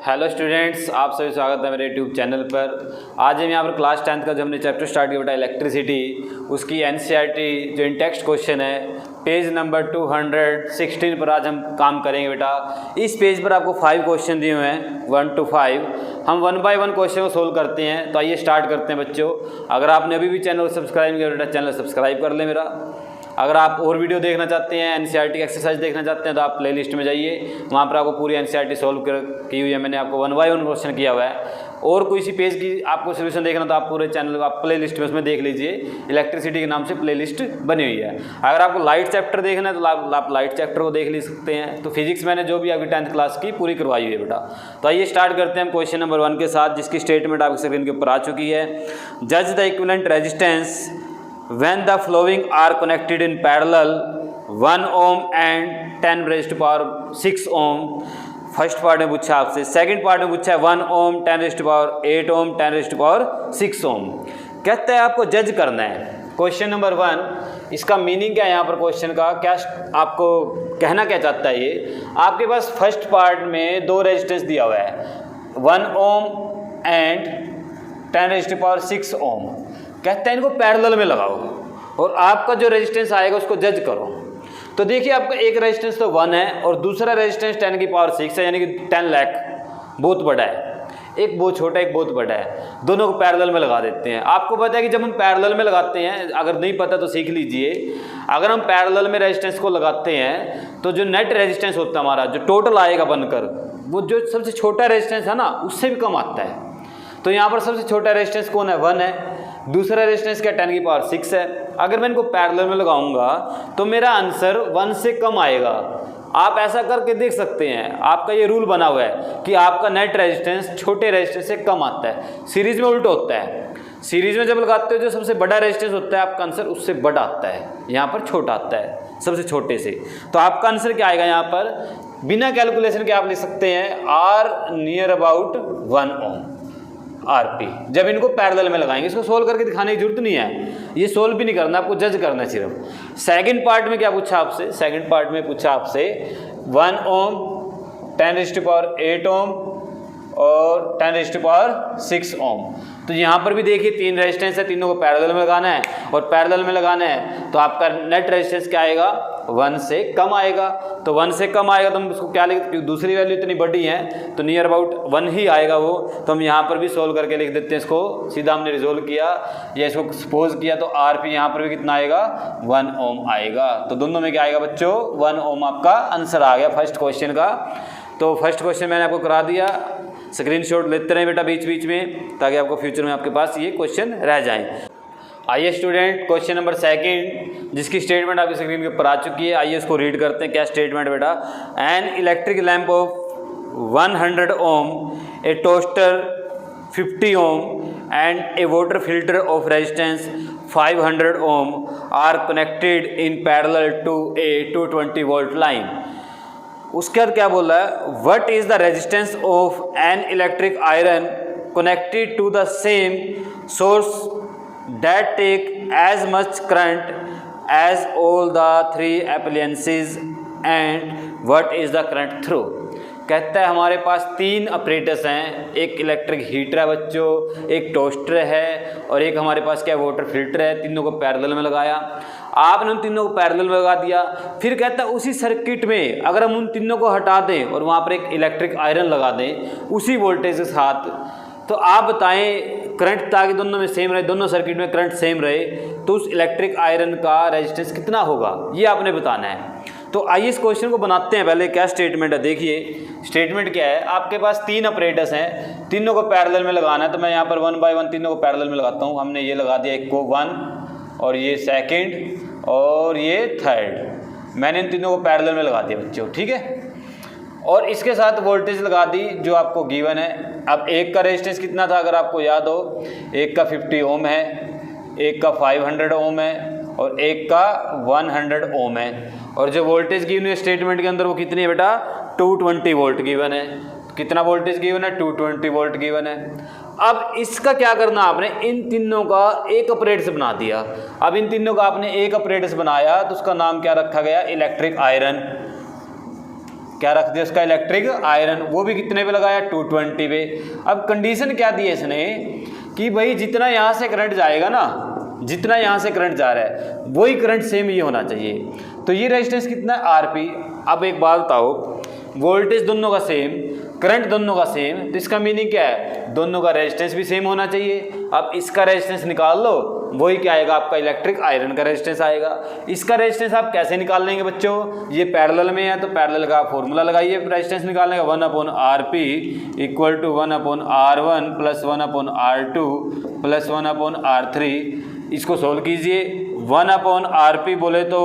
Hello students, आप सभी स्वागत है मेरे यूट्यूब चैनल पर। आज हम यहाँ पर क्लास 10th का जो हमने चैप्टर स्टार्ट किया बेटा इलेक्ट्रिसिटी, उसकी एनसीईआरटी जो इन टेक्स्ट क्वेश्चन है पेज नंबर 216 पर आज हम काम करेंगे बेटा। इस पेज पर आपको 5 क्वेश्चन दिए हुए हैं 1 to 5। हम 1 by 1 क्वेश्चन को सोल्व करते हैं। तो आइए स्टार्ट करते हैं बच्चों। अगर आपने अभी भी चैनल सब्सक्राइब नहीं किया बेटा, चैनल सब्सक्राइब कर लें मेरा। अगर आप और वीडियो देखना चाहते हैं, एनसीईआरटी एक्सरसाइज देखना चाहते हैं, तो आप प्लेलिस्ट में जाइए, वहाँ पर आपको पूरी एनसीईआरटी सॉल्व की हुई है। मैंने आपको 1 by 1 क्वेश्चन किया हुआ है। और कोई सी पेज की आपको सोल्यूशन देखना तो आप पूरे चैनल आप प्लेलिस्ट में उसमें देख लीजिए, इलेक्ट्रिसिटी के नाम से प्लेलिस्ट बनी हुई है। अगर आपको लाइट चैप्टर देखना है तो आप लाइट चैप्टर को देख ले सकते हैं। तो फिजिक्स मैंने जो भी आपकी 10th क्लास की पूरी करवाई हुई है बेटा। तो आइए स्टार्ट करते हैं क्वेश्चन नंबर 1 के साथ, जिसकी स्टेटमेंट आपकी स्क्रीन के ऊपर आ चुकी है। जज the equivalent resistance when the following are connected in parallel 1 ohm and 10 raised to power 6 ohm। First part में पूछा आपसे। सेकंड पार्ट में पूछा है 1 ohm 10 raised to power 8 ohm 10 raised to power 6 ohm। कहते हैं आपको जज करना है। क्वेश्चन नंबर 1, इसका मीनिंग क्या है यहाँ पर क्वेश्चन का, क्या आपको कहना क्या चाहता है ये। आपके पास फर्स्ट पार्ट में 2 रेजिस्टेंस दिया हुआ है 1 ohm and 10 raised to power 6 ohm। कहते हैं इनको पैरेलल में लगाओ और आपका जो रेजिस्टेंस आएगा उसको जज करो। तो देखिए आपका एक रेजिस्टेंस तो 1 है और दूसरा रेजिस्टेंस 10 की पावर 6 है, यानी कि 10 लाख, बहुत बड़ा है। एक बहुत छोटा एक बहुत बड़ा है, दोनों को पैरेलल में लगा देते हैं। आपको पता है कि जब हम पैरेलल में लगाते हैं, अगर नहीं पता तो सीख लीजिए, अगर हम पैरेलल में रेजिस्टेंस को लगाते हैं तो जो नेट रेजिस्टेंस होता है हमारा, जो टोटल आएगा बनकर, वो जो सबसे छोटा रेजिस्टेंस है ना उससे भी कम आता है। तो यहाँ पर सबसे छोटा रेजिस्टेंस कौन है, 1 है। दूसरा रेजिस्टेंस क्या, 10 की पावर 6 है। अगर मैं इनको पैरेलल में लगाऊंगा तो मेरा आंसर 1 से कम आएगा। आप ऐसा करके देख सकते हैं, आपका ये रूल बना हुआ है कि आपका नेट रेजिस्टेंस छोटे रेजिस्टेंस से कम आता है। सीरीज में उल्ट होता है, सीरीज में जब लगाते हो जो सबसे बड़ा रेजिस्टेंस होता है आपका आंसर उससे बड़ा आता है, यहाँ पर छोटा आता है सबसे छोटे से। तो आपका आंसर क्या आएगा, यहाँ पर बिना कैलकुलेशन के आप लिख सकते हैं R near about 1 ohm RP. जब इनको पैरेलल में लगाएंगे, इसको सोल्व करके दिखाने की जरूरत नहीं है, ये सोल्व भी नहीं करना, आपको जज करना है सिर्फ। सेकंड पार्ट में क्या पूछा आपसे, सेकंड पार्ट में पूछा आपसे 1 ohm 10 raised to power 8 ohm और 10 raised to power 6 ohm। तो यहाँ पर भी देखिए 3 रेजिस्टेंस है, तीनों को पैरेलल में लगाना है और पैरेलल में लगाना है तो आपका नेट रेजिस्टेंस क्या आएगा, 1 से कम आएगा। तो 1 से कम आएगा तो हम उसको क्या लिख, क्योंकि दूसरी वैल्यू इतनी बड़ी है तो नियर अबाउट 1 ही आएगा वो। तो हम यहाँ पर भी सोल्व करके लिख देते हैं, इसको सीधा हमने रिजोल्व किया या इसको सपोज किया तो आर पी यहाँ पर भी कितना आएगा, 1 ohm आएगा। तो दोनों में क्या आएगा बच्चों, 1 ohm आपका आंसर आ गया फर्स्ट क्वेश्चन का। तो फर्स्ट क्वेश्चन मैंने आपको करा दिया, स्क्रीनशॉट लेते रहें बेटा बीच बीच में, ताकि आपको फ्यूचर में आपके पास ये क्वेश्चन रह जाएं। आइए स्टूडेंट, क्वेश्चन नंबर 2, जिसकी स्टेटमेंट आपकी स्क्रीन के ऊपर आ चुकी है, आइए उसको रीड करते हैं। क्या स्टेटमेंट बेटा, an electric lamp of 100 ohm, a toaster 50 ohm and a water filter of resistance 500 ohm are connected in parallel to a 220 volt line. उसके बाद क्या बोल रहा है, what is the resistance of an electric iron connected to the same source that take as much current as all the 3 appliances and what is the current through। कहता है हमारे पास 3 operators हैं, एक इलेक्ट्रिक हीटर है बच्चों, एक toaster है और एक हमारे पास क्या वाटर फिल्टर है। तीनों को पैरेलल में लगाया, आपने उन तीनों को पैरेलल में लगा दिया। फिर कहता है उसी सर्किट में अगर हम उन तीनों को हटा दें और वहाँ पर एक इलेक्ट्रिक आयरन लगा दें उसी वोल्टेज के साथ, तो आप बताएं करंट, ताकि दोनों में सेम रहे, दोनों सर्किट में करंट सेम रहे, तो उस इलेक्ट्रिक आयरन का रेजिस्टेंस कितना होगा, ये आपने बताना है। तो आइए इस क्वेश्चन को बनाते हैं। पहले क्या स्टेटमेंट है, देखिए स्टेटमेंट क्या है। आपके पास 3 ऑपरेटर्स हैं, तीनों को पैरेलल में लगाना है। तो मैं यहाँ पर 1 by 1 तीनों को पैरेलल में लगाता हूँ। हमने ये लगा दिया, एक को 1 और ये सेकेंड और ये थर्ड, मैंने इन तीनों को पैरेलल में लगा दिया बच्चों, ठीक है। और इसके साथ वोल्टेज लगा दी जो आपको गिवन है। अब एक का रेजिस्टेंस कितना था अगर आपको याद हो, एक का 50 ohm है, एक का 500 ohm है और एक का 100 ohm है। और जो वोल्टेज गिवन है स्टेटमेंट के अंदर वो कितनी है बेटा, 220 वोल्ट गिवन है। कितना वोल्टेज गिवन है, 220 वोल्ट गिवन है। अब इसका क्या करना, आपने इन तीनों का एक ऑपरेटर्स बना दिया। अब इन तीनों का आपने एक ऑपरेटर्स बनाया तो उसका नाम क्या रखा गया, इलेक्ट्रिक आयरन। क्या रख दिया उसका इलेक्ट्रिक आयरन, वो भी कितने पे लगाया 220 पे। अब कंडीशन क्या दी है इसने कि भाई जितना यहाँ से करंट जाएगा ना, जितना यहाँ से करंट जा रहा है वही करंट सेम ये होना चाहिए। तो ये रेजिस्टेंस कितना है आरपी। अब एक बात बताओ, वोल्टेज दोनों का सेम, करंट दोनों का सेम, तो इसका मीनिंग क्या है, दोनों का रेजिस्टेंस भी सेम होना चाहिए। अब इसका रेजिस्टेंस निकाल लो, वही क्या आएगा आपका इलेक्ट्रिक आयरन का रेजिस्टेंस आएगा। इसका रेजिस्टेंस आप कैसे निकाल लेंगे बच्चों, ये पैरेलल में है तो पैरेलल का फॉर्मूला लगाइए रेजिस्टेंस निकालने का, 1/RP equal to 1/R1 plus 1/R2 plus 1/R3। इसको सोल्व कीजिए। 1/RP बोले तो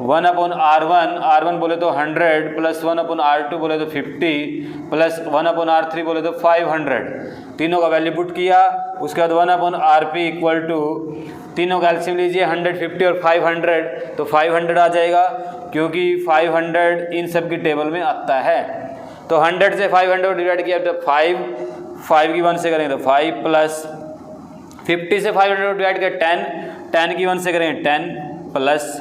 1/R1, R1 बोले तो 100 प्लस 1/R2 बोले तो 50 प्लस 1/R3 बोले तो 500, तीनों का वैल्यू पुट किया। उसके बाद 1/RP इक्वल टू, तीनों का एलसीएम लीजिए 150 और 500, तो 500 आ जाएगा क्योंकि 500 इन सब की टेबल में आता है। तो 100 से 500 डिवाइड किया तो 5 की 1 से करेंगे तो 5 प्लस 50 से 500 डिवाइड किया 10 की 1 से करेंगे 10 प्लस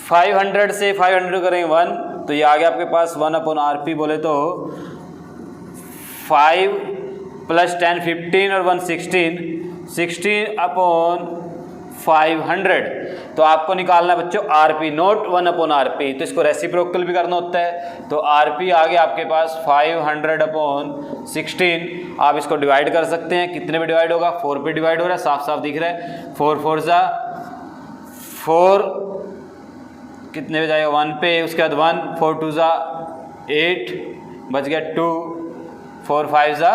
500 से 500 करेंगे 1, तो ये आ गया आपके पास 1/RP बोले तो 5 प्लस 10 15 और 1 16/500। तो आपको निकालना है बच्चों RP, नोट 1/RP। तो इसको रेसिप्रोकल भी करना होता है। तो RP आ गया आपके पास 500/16। आप इसको डिवाइड कर सकते हैं, कितने पे डिवाइड होगा, 4 पे डिवाइड हो रहा है, साफ साफ दिख रहा है। 4 4 जा 4, कितने पे जाएगा 1 पे, उसके बाद 1 4 2 जा 8, बच गया 2 4 5 जा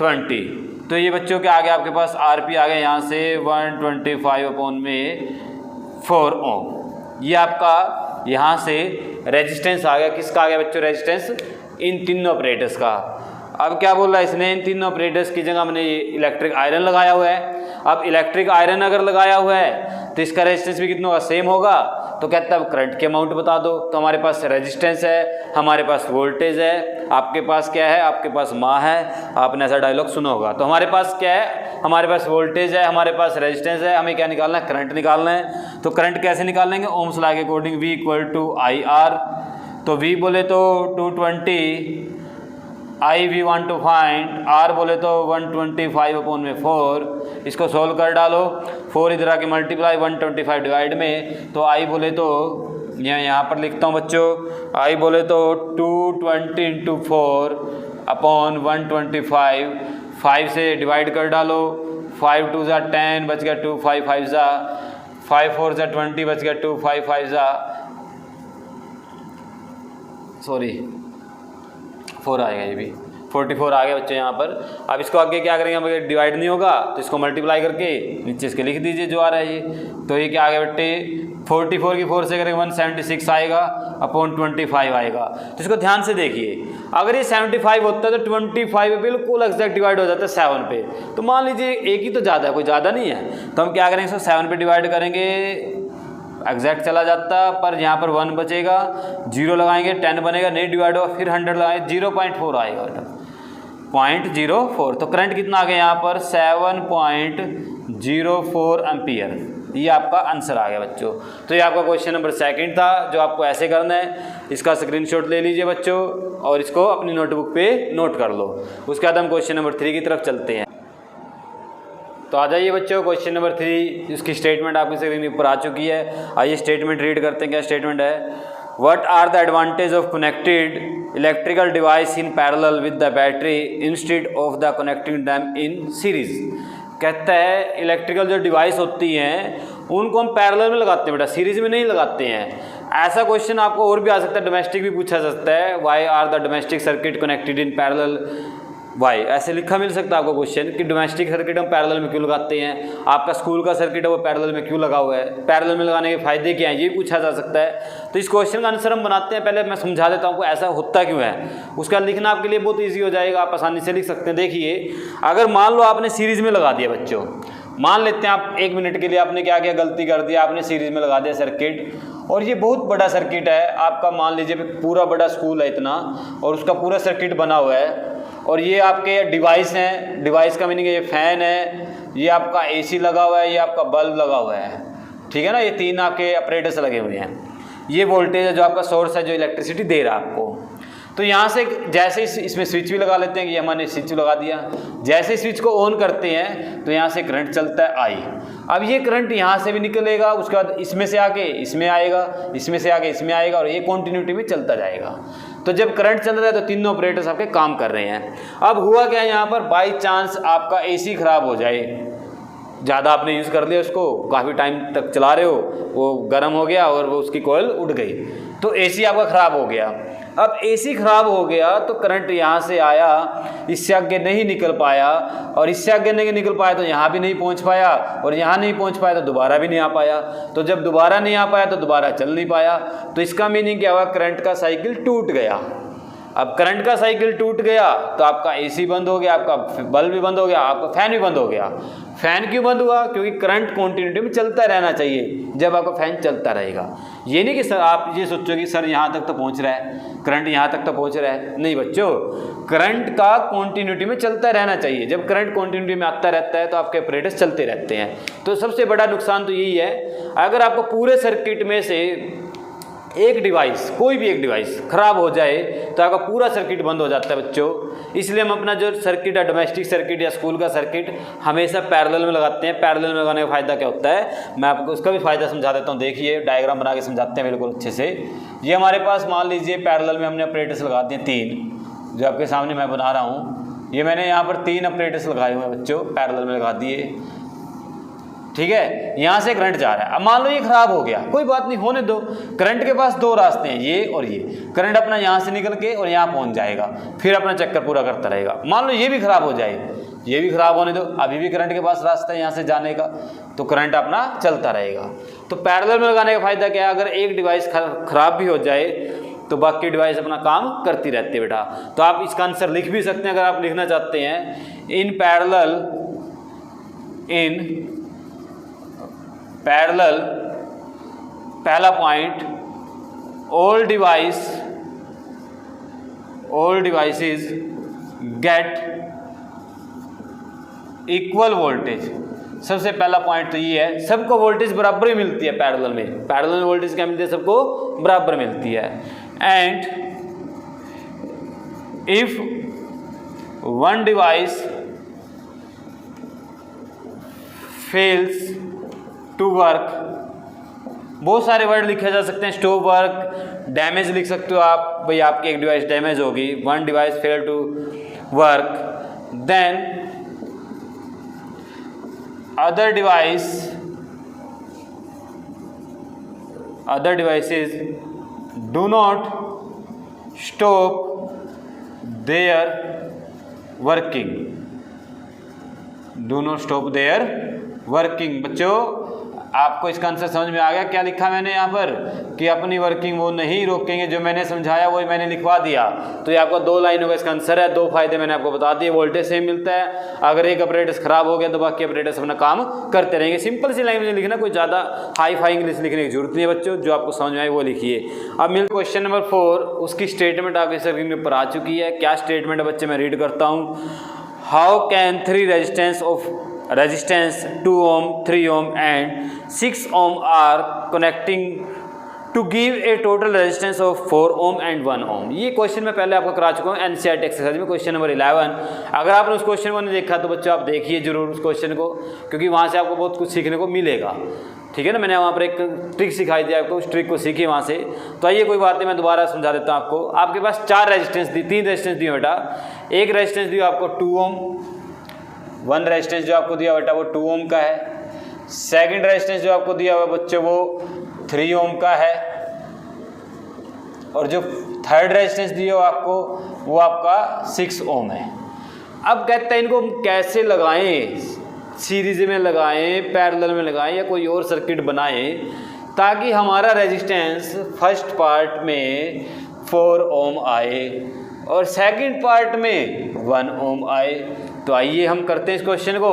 20। तो ये बच्चों के आगे आपके पास RP आ गया यहाँ से 125/4 ओम। ये आपका यहाँ से रेजिस्टेंस आ गया, किसका आ गया बच्चों रेजिस्टेंस, इन तीनों ऑपरेटर्स का। अब क्या बोल रहा है इसने, इन तीनों ऑपरेटर्स की जगह हमने ये इलेक्ट्रिक आयरन लगाया हुआ है। अब इलेक्ट्रिक आयरन अगर लगाया हुआ है तो इसका रेजिस्टेंस भी कितना होगा, सेम होगा। तो कहता है अब करंट के अमाउंट बता दो। तो हमारे पास रेजिस्टेंस है, हमारे पास वोल्टेज है, आपके पास क्या है, आपके पास माँ है। आपने ऐसा डायलॉग सुना होगा। तो हमारे पास क्या है, हमारे पास वोल्टेज है, हमारे पास रेजिस्टेंस है, हमें क्या निकालना है, करंट निकालना है। तो करंट कैसे निकालेंगे, ओम्स लॉ के according, V equal to IR। तो V बोले तो 220, I we want to find, R बोले तो 125/4। इसको सोल्व कर डालो, 4 इधर आके मल्टीप्लाई 125 डिवाइड में। तो I बोले तो यहाँ पर लिखता हूँ बच्चों, I बोले तो 220 × 4/125, 5 से डिवाइड कर डालो, 5 2 जा 10, बच गया 2 5 5 जा 5 4 जा 20, बच गया 2 5 5 जा 4 आएगा, ये भी 44 आ गया बच्चों यहाँ पर। अब इसको आगे क्या करेंगे, अगर डिवाइड नहीं होगा तो इसको मल्टीप्लाई करके नीचे इसके लिख दीजिए जो आ रहा है ये। तो ये क्या आ गया बेटे, 44 की 4 से करेंगे 176 आएगा अपॉन 25 आएगा। तो इसको ध्यान से देखिए, अगर ये 75 होता है तो 25 बिल्कुल एग्जैक्ट डिवाइड हो जाता है 7 पे। तो मान लीजिए एक ही तो ज़्यादा है, कोई ज़्यादा नहीं है, तो हम क्या करेंगे, इसको 7 पे डिवाइड करेंगे, एग्जैक्ट चला जाता, पर यहाँ पर 1 बचेगा, 0 लगाएंगे 10 बनेगा, नहीं डिवाइड होगा, फिर 100 लगाएंगे 0.4 आएगा बेटा, 0.04। तो करंट कितना आ गया यहाँ पर 7.04 एम्पियर। ये आपका आंसर आ गया बच्चों। तो ये आपका क्वेश्चन नंबर 2 था, जो आपको ऐसे करना है। इसका स्क्रीनशॉट ले लीजिए बच्चों और इसको अपनी नोटबुक पे नोट कर लो। उसके बाद हम क्वेश्चन नंबर 3 की तरफ चलते हैं। तो आ जाइए बच्चों, क्वेश्चन नंबर 3, इसकी स्टेटमेंट आपकी स्क्रीन ऊपर आ चुकी है। आइए स्टेटमेंट रीड करते हैं। क्या स्टेटमेंट है, what are the advantage of connected electrical device in parallel with the battery instead of the connecting them in series. कहता है इलेक्ट्रिकल जो डिवाइस होती हैं उनको हम पैरेलल में लगाते हैं बेटा, सीरीज में नहीं लगाते हैं। ऐसा क्वेश्चन आपको और भी आ सकता है, डोमेस्टिक भी पूछा जा सकता है, why are the domestic circuit connected in parallel, why, ऐसे लिखा मिल सकता है आपको क्वेश्चन कि डोमेस्टिक सर्किट हम पैरेलल में क्यों लगाते हैं, आपका स्कूल का सर्किट है वो पैरेलल में क्यों लगा हुआ है, पैरेलल में लगाने के फायदे क्या हैं, ये पूछा जा सकता है। तो इस क्वेश्चन का आंसर हम बनाते हैं, पहले मैं समझा देता हूँ आपको ऐसा होता क्यों है, उसका लिखना आपके लिए बहुत ईजी हो जाएगा, आप आसानी से लिख सकते हैं। देखिए, अगर मान लो आपने सीरीज में लगा दिया बच्चों, मान लेते हैं आप 1 मिनट के लिए आपने क्या किया, गलती कर दिया, आपने सीरीज में लगा दिया सर्किट, और ये बहुत बड़ा सर्किट है आपका, मान लीजिए पूरा बड़ा स्कूल है इतना, और उसका पूरा सर्किट बना हुआ है, और ये आपके डिवाइस हैं, डिवाइस का मीनिंग ये फ़ैन है, ये आपका एसी लगा हुआ है, ये आपका बल्ब लगा हुआ है, ठीक है ना, ये 3 आपके ऑपरेटर्स लगे हुए हैं। ये वोल्टेज है जो आपका सोर्स है जो इलेक्ट्रिसिटी दे रहा है आपको। तो यहाँ से जैसे इसमें स्विच भी लगा लेते हैं कि हमने स्विच लगा दिया, जैसे स्विच को ऑन करते हैं तो यहाँ से करंट चलता है आई। अब ये करंट यहाँ से भी निकलेगा, उसके बाद इसमें से आके इसमें आएगा, इसमें से आके इसमें आएगा, और ये कॉन्टिन्यूटी में चलता जाएगा। तो जब करंट चल रहा है तो तीनों ऑपरेटर्स आपके काम कर रहे हैं। अब हुआ क्या है यहाँ पर, बाई चांस आपका एसी खराब हो जाए, ज़्यादा आपने यूज़ कर लिया उसको, काफ़ी टाइम तक चला रहे हो, वो गर्म हो गया और वो उसकी कॉइल उड़ गई, तो एसी आपका ख़राब हो गया। अब एसी ख़राब हो गया तो करंट यहाँ से आया, इससे आगे नहीं निकल पाया, और इससे आगे नहीं निकल पाया तो यहाँ भी नहीं पहुँच पाया, और यहाँ नहीं पहुँच पाया तो दोबारा भी नहीं आ पाया। तो जब दोबारा नहीं आ पाया तो दोबारा चल नहीं पाया। तो इसका मीनिंग क्या हुआ, करंट का साइकिल टूट गया। अब करंट का साइकिल टूट गया तो आपका एसी बंद हो गया, आपका बल्ब भी बंद हो गया, आपका फैन भी बंद हो गया। फैन क्यों बंद हुआ, क्योंकि करंट कॉन्टिन्यूटी में चलता रहना चाहिए जब आपका फैन चलता रहेगा। ये नहीं कि सर आप ये सोचो कि सर यहाँ तक तो पहुँच रहा है, करंट यहाँ तक तो पहुँच रहा है, नहीं बच्चों, करंट का कॉन्टिन्यूटी में चलता रहना चाहिए। जब करंट कॉन्टिन्यूटी में आता रहता है तो आपके ऑपरेटर्स चलते रहते हैं। तो सबसे बड़ा नुकसान तो यही है, अगर आपको पूरे सर्किट में से एक डिवाइस, कोई भी एक डिवाइस खराब हो जाए तो आपका पूरा सर्किट बंद हो जाता है बच्चों। इसलिए हम अपना जो सर्किट है, डोमेस्टिक सर्किट या स्कूल का सर्किट, हमेशा पैरेलल में लगाते हैं। पैरेलल में लगाने का फ़ायदा क्या होता है, मैं आपको उसका भी फ़ायदा समझा देता हूँ। देखिए डायग्राम बना के समझाते हैं बिल्कुल अच्छे से। ये हमारे पास मान लीजिए पैरेलल में हमने ऑपरेटर्स लगा दिए 3, जो आपके सामने मैं बना रहा हूँ। ये मैंने यहाँ पर 3 ऑपरेटर्स लगाए हुए हैं बच्चों, पैरेलल में लगा दिए, ठीक है। यहाँ से करंट जा रहा है। अब मान लो ये खराब हो गया, कोई बात नहीं, होने दो। करंट के पास 2 रास्ते हैं, ये और ये। करंट अपना यहाँ से निकल के और यहाँ पहुँच जाएगा, फिर अपना चक्कर पूरा करता रहेगा। मान लो ये भी खराब हो जाए, ये भी खराब होने दो, अभी भी करंट के पास रास्ता है यहाँ से जाने का, तो करंट अपना चलता रहेगा। तो पैरेलल में लगाने का फ़ायदा क्या है, अगर एक डिवाइस खराब भी हो जाए तो बाकी डिवाइस अपना काम करती रहती है बेटा। तो आप इसका आंसर लिख भी सकते हैं अगर आप लिखना चाहते हैं। इन पैरेलल पहला point, all devices get equal voltage. सबसे पहला पॉइंट तो ये है, सबको वोल्टेज बराबर ही मिलती है पैरेलल में। पैरेलल में वोल्टेज क्या मिलती है, सबको बराबर मिलती है। And if one device fails to work, बहुत सारे वर्ड लिखे जा सकते हैं, स्टॉप वर्क, डैमेज लिख सकते हो आप, भाई आपकी एक डिवाइस डैमेज होगी, one device fail to work, then other devices do not stop their working, do not stop their working। बच्चों आपको इसका आंसर समझ में आ गया, क्या लिखा मैंने यहाँ पर कि अपनी वर्किंग वो नहीं रोकेंगे, जो मैंने समझाया वही मैंने लिखवा दिया। तो ये आपका 2 लाइनों का इसका आंसर है। 2 फायदे मैंने आपको बता दिए, वोल्टेज सेम मिलता है, अगर एक ऑपरेटर्स खराब हो गया तो बाकी ऑपरेटर्स अपना काम करते रहेंगे। सिंपल सी लैंग्वेज लिखना, कोई ज़्यादा हाई फाई इंग्लिश लिखने की जरूरत नहीं है बच्चों, जो आपको समझ में आए वो लिखिए। अब मिल क्वेश्चन नंबर 4, उसकी स्टेटमेंट आपके स्क्रीन के ऊपर आ चुकी है। क्या स्टेटमेंट है बच्चे, मैं रीड करता हूँ। How can 3 resistance 2 ohm, 3 ohm and 6 ohm are connecting to give a total resistance of 4 ohm and 1 ohm। ये क्वेश्चन मैं पहले आपको करा चुका हूँ NCERT एक्सरसाइज में, क्वेश्चन नंबर 11। अगर आपने उस क्वेश्चन को नहीं देखा तो बच्चों आप देखिए जरूर उस क्वेश्चन को, क्योंकि वहाँ से आपको बहुत कुछ सीखने को मिलेगा, ठीक है ना। मैंने वहाँ पर एक ट्रिक सिखाई थी आपको, उस ट्रिक को सीखिए वहाँ से। तो आइए कोई बात नहीं, मैं दोबारा समझा देता हूँ आपको। आपके पास 4 रेजिस्टेंस दी, 3 रेजिस्टेंस दी बेटा। एक रेजिस्टेंस दी आपको 2 ohm, 1 रेजिस्टेंस जो आपको दिया बेटा वो 2 ओम का है। सेकंड रेजिस्टेंस जो आपको दिया हुआ बच्चों वो 3 ओम का है, और जो थर्ड रेजिस्टेंस दिया हो आपको वो आपका 6 ओम है। अब कहते हैं इनको कैसे लगाएं, सीरीज में लगाएं, पैरेलल में लगाएं, या कोई और सर्किट बनाएं ताकि हमारा रेजिस्टेंस फर्स्ट पार्ट में 4 ओम आए और सेकंड पार्ट में 1 ओम आए। तो आइए हम करते हैं इस क्वेश्चन को।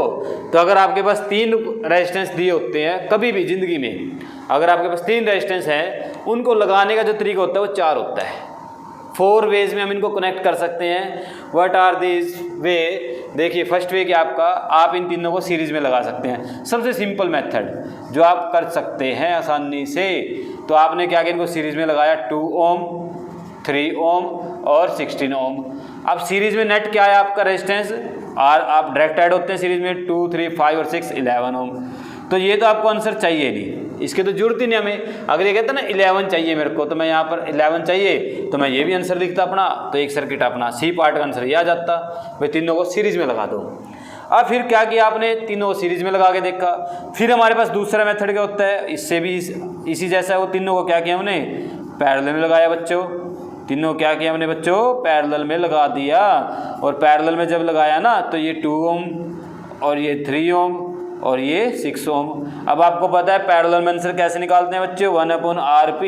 तो अगर आपके पास 3 रेजिस्टेंस दिए होते हैं, कभी भी ज़िंदगी में अगर आपके पास 3 रेजिस्टेंस हैं, उनको लगाने का जो तरीका होता है वो 4 होता है। 4 वेज में हम इनको कनेक्ट कर सकते हैं। What are this way? देखिए फर्स्ट वे कि आप इन तीनों को सीरीज़ में लगा सकते हैं। सबसे सिंपल मेथड जो आप कर सकते हैं आसानी से तो आपने क्या किया, इनको सीरीज में लगाया 2 ओम, 3 ओम और 16 ओम। अब सीरीज में नेट क्या है आपका रेजिस्टेंस, और आप डायरेक्ट ऐड होते हैं सीरीज में 2, 3, 5 और 6 11 ओम। तो ये तो आपको आंसर चाहिए नहीं, इसकी तो जरूरत ही नहीं हमें। अगर ये कहता ना 11 चाहिए मेरे को, तो मैं यहाँ पर 11 चाहिए तो मैं ये भी आंसर लिखता अपना, तो एक सर्किट अपना सी पार्ट का आंसर ये आ जाता। भाई तीनों को सीरीज में लगा दो। अब फिर क्या किया आपने, तीनों को सीरीज में लगा के देखा। फिर हमारे पास दूसरा मेथड क्या होता है, इससे भी इसी जैसा, वो तीनों को क्या किया हमने, पैरेलल में लगाया बच्चों। तीनों क्या किया हमने बच्चों, पैरेलल में लगा दिया। और पैरेलल में जब लगाया ना, तो ये 2 ओम और ये 3 ओम और ये 6 ओम। अब आपको पता है पैरेलल में आंसर कैसे निकालते हैं बच्चों, 1/RP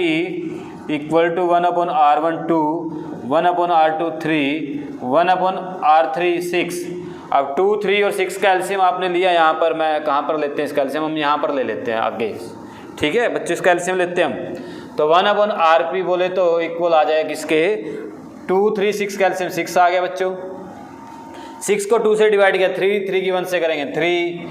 equal to 1/R12, 1/R2 3, 1/R3 6। अब 2, 3 और 6 का एलसीएम आपने लिया यहाँ पर, मैं कहाँ पर लेते हैं इसका एलसीएम, हम यहाँ पर ले लेते हैं आगे, ठीक है बच्चों, इसका एलसीएम लेते हैं हम। तो 1/RP बोले तो इक्वल आ जाएगा किसके, 2, 3, 6 का एलसीएम 6 आ गया बच्चों। 6 को 2 से डिवाइड किया, 3 की 1 से करेंगे 3,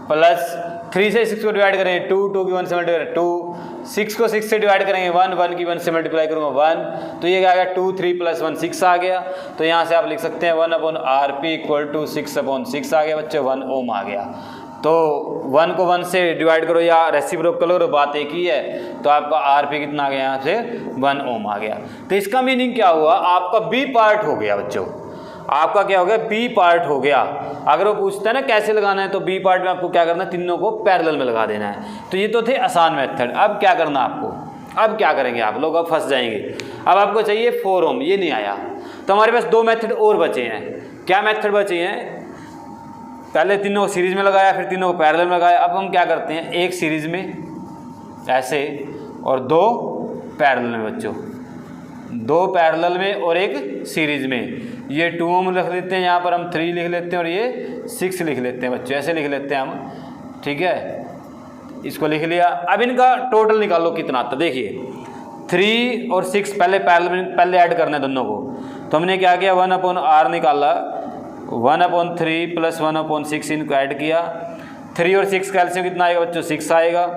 प्लस 3 से 6 को डिवाइड करेंगे 2 की 1 से मल्टीप्लाई 2, 6 को 6 से डिवाइड करेंगे 1 की 1 से मल्टीप्लाई करूँगा 1, तो ये क्या आ गया 2, 3 + 1 6 आ गया। तो यहाँ से आप लिख सकते हैं 1/RP इक्वल टू 6/6 आ गया बच्चों, 1 ओम आ गया। तो 1 को 1 से डिवाइड करो या रेसिप्रोकल करो, बात एक ही है। तो आपका RP कितना आ गया यहाँ से, 1 ओम आ गया। तो इसका मीनिंग क्या हुआ, आपका बी पार्ट हो गया बच्चों, आपका क्या हो गया, बी पार्ट हो गया। अगर वो पूछता है ना कैसे लगाना है, तो बी पार्ट में आपको क्या करना है, तीनों को पैरेलल में लगा देना है। तो ये तो थे आसान मेथड। अब क्या करना आपको, अब क्या करेंगे आप लोग, अब फंस जाएंगे। अब आपको चाहिए 4 ओम, ये नहीं आया, तो हमारे पास 2 मेथड और बचे हैं। क्या मेथड बचे हैं, पहले तीनों को सीरीज में लगाया, फिर तीनों को पैरेलल में लगाया। अब हम क्या करते हैं, एक सीरीज में ऐसे और 2 पैरेलल में बच्चों, 2 पैरेलल में और एक सीरीज में। ये 2 ओम लिख लेते हैं, यहाँ पर हम 3 लिख लेते हैं और ये 6 लिख लेते हैं बच्चों, ऐसे लिख लेते हैं हम, ठीक है, इसको लिख लिया। अब इनका टोटल निकालो कितना आता, देखिए 3 और 6 पहले पैरेलल में पहले ऐड करना है दोनों को। तो हमने क्या किया, 1/R निकाला, 1/3 + 1/6 इनको ऐड किया। 3 और 6 का एलसीएम कितना आएगा बच्चों, 6 आएगा।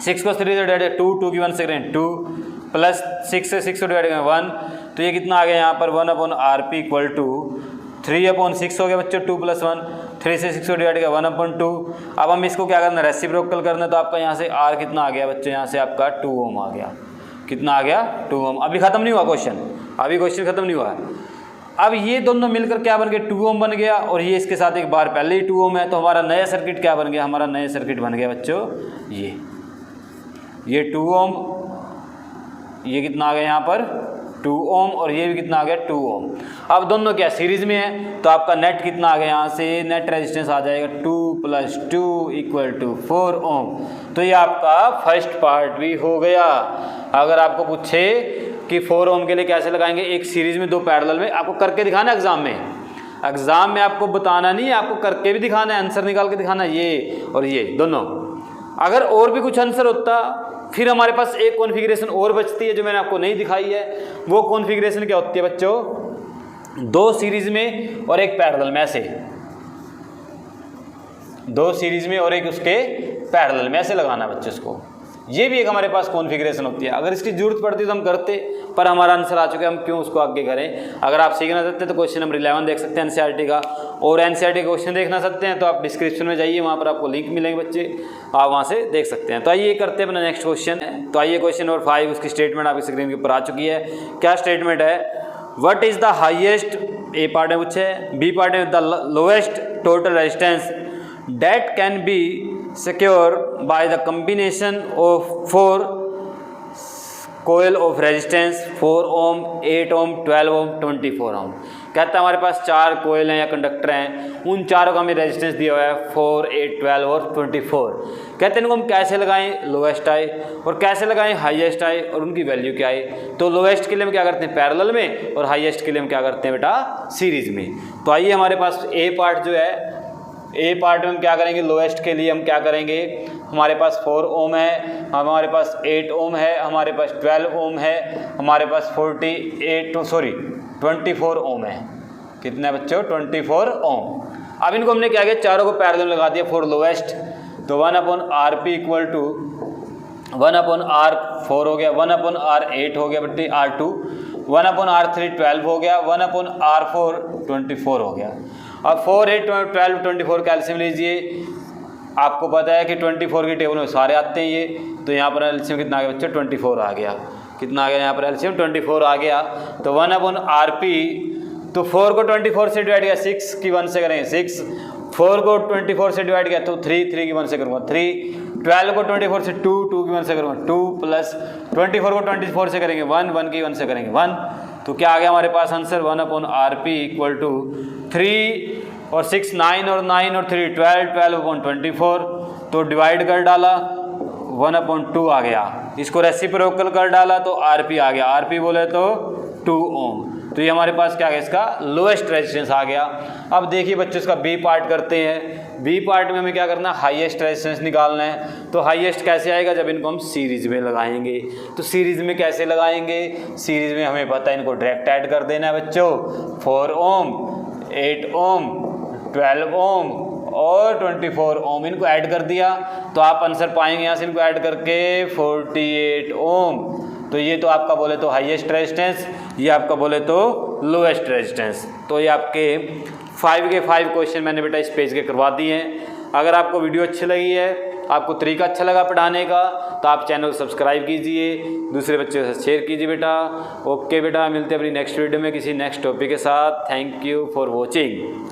6 को 3 से डिवाइड 2 की 1 से करें 2, प्लस 6 से 6 को डिवाइड करें 1, तो ये कितना आ गया यहाँ पर 1/RP इक्वल टू 3/6 हो गया बच्चों, 2 + 1, 3 से 6 को डिवाइड किया 1/2। अब हम इसको क्या करना है, रेसिप्रोकल करना है। तो आपका यहाँ से R कितना आ गया बच्चों, यहाँ से आपका 2 ओम आ गया। कितना आ गया, 2 ओम। अभी खत्म नहीं हुआ क्वेश्चन, अभी क्वेश्चन खत्म नहीं हुआ है। अब ये दोनों मिलकर क्या बन गए, 2 ओम बन गया, और ये इसके साथ एक बार पहले ही 2 ओम है। तो हमारा नया सर्किट क्या बन गया, हमारा नया सर्किट बन गया बच्चों ये 2 ओम, ये कितना आ गया यहाँ पर 2 ओम, और ये भी कितना आ गया 2 ओम। अब दोनों क्या सीरीज में है, तो आपका नेट कितना आ गया, यहाँ से नेट रेजिस्टेंस आ जाएगा 2 + 2 = 4 ओम। तो ये आपका फर्स्ट पार्ट भी हो गया। अगर आपको पूछे कि 4 ओम के लिए कैसे लगाएंगे, एक सीरीज में 2 पैरेलल में, आपको करके दिखाना है एग्जाम में। एग्जाम में आपको बताना नहीं है, आपको करके भी दिखाना है, आंसर निकाल के दिखाना है, ये और ये दोनों। अगर और भी कुछ आंसर होता, फिर हमारे पास एक कॉन्फ़िगरेशन और बचती है जो मैंने आपको नहीं दिखाई है। वो कॉन्फ़िगरेशन क्या होती है बच्चों, 2 सीरीज में और एक पैरेलल में, ऐसे 2 सीरीज में और एक उसके पैरेलल में ऐसे लगाना बच्चों इसको। ये भी एक हमारे पास कॉन्फ़िगरेशन होती है। अगर इसकी जरूरत पड़ती तो हम करते, पर हमारा आंसर आ चुका है, हम क्यों उसको आगे करें। अगर आप सीखना चाहते हैं तो क्वेश्चन नंबर 11 देख सकते हैं एनसीईआरटी का, और एनसीईआरटी का क्वेश्चन देखना चाहते हैं तो आप डिस्क्रिप्शन में जाइए, वहाँ पर आपको लिंक मिलेंगे बच्चे, आप वहाँ से देख सकते हैं। तो आइए करते हैं अपना नेक्स्ट क्वेश्चन। तो आइए क्वेश्चन नंबर 5, उसकी स्टेटमेंट आपकी स्क्रीन के ऊपर आ चुकी है। क्या स्टेटमेंट है, what is the highest, A part में पूछे, बी पार्ट में the lowest total resistance that can be secured by the combination of 4 coil of resistance 4 ohm, 8 ohm, 12 ohm, 24 ohm। कहता है हमारे पास 4 कोयल हैं या कंडक्टर हैं, उन चारों का हमें रेजिस्टेंस दिया हुआ है 4, 8, 12 और 24। कहते हैं इनको हम कैसे लगाएं, लोएस्ट आए, और कैसे लगाएं हाईएस्ट आए, और उनकी वैल्यू क्या आए। तो लोएस्ट के लिए हम क्या करते हैं पैरेलल में, और हाईएस्ट के लिए हम क्या करते हैं बेटा सीरीज में। तो आइए हमारे पास ए पार्ट जो है, ए पार्ट में हम क्या करेंगे, लोएस्ट के लिए हम क्या करेंगे, हमारे पास 4 ओम है, हमारे पास 8 ओम है, हमारे पास 12 ओम है, हमारे पास 24 ओम है। कितने बच्चों, 24 ओम। अब इनको हमने क्या किया, चारों को पैरेलल में लगा दिया फॉर लोएस्ट। तो 1/RP इक्वल टू 1/R4 हो गया, 1/R8 हो गया बट्टी R2, 1/R3 12 हो गया, 1/R4 24 हो गया। अब 4, 8, 12, 24 का एलसीएम लीजिए। आपको पता है कि 24 की टेबल में सारे आते हैं ये, तो यहाँ पर एलसीएम कितना आ गया बच्चे? 24 आ गया। कितना आ गया यहाँ पर एलसीएम? 24 आ गया। तो 1/RP, तो 4 को 24 से डिवाइड किया, 6 की 1 से करेंगे 6, 4 को 24 से डिवाइड किया तो 3, 3 की 1 से करूँगा 3, 12 को 24 से 2, 2 की 1 से करूँगा 2, प्लस 24 को 24 से करेंगे 1, 1 की 1 से करेंगे 1। तो क्या आ गया हमारे पास आंसर? 1/RP इक्वल टू 3 और 6 9 और 9 और 3 12, 12/24। तो डिवाइड कर डाला, 1/2 आ गया। इसको रेसिप्रोकल कर डाला तो RP आ गया। RP बोले तो 2 ओम। तो ये हमारे पास क्या आ गया? इसका लोएस्ट रेजिस्टेंस आ गया। अब देखिए बच्चों, इसका बी पार्ट करते हैं। बी पार्ट में हमें क्या करना है? हाईएस्ट रेजिस्टेंस निकालना है। तो हाईएस्ट कैसे आएगा? जब इनको हम सीरीज में लगाएंगे। तो सीरीज में कैसे लगाएंगे? सीरीज में हमें पता है, इनको डायरेक्ट ऐड कर देना है बच्चों। 4 ओम, 8 ओम, 12 ओम और 24 ओम, इनको ऐड कर दिया तो आप आंसर पाएंगे यहाँ से इनको ऐड करके 48 ओम। तो ये तो आपका बोले तो हाईएस्ट रेजिस्टेंस, ये आपका बोले तो लोएस्ट रेजिस्टेंस। तो ये आपके 5 के 5 क्वेश्चन मैंने बेटा इस पेज के करवा दिए हैं। अगर आपको वीडियो अच्छी लगी है, आपको तरीका अच्छा लगा पढ़ाने का, तो आप चैनल को सब्सक्राइब कीजिए, दूसरे बच्चों से शेयर कीजिए बेटा। ओके बेटा, मिलते हैं अपनी नेक्स्ट वीडियो में किसी नेक्स्ट टॉपिक के साथ। Thank you for watching.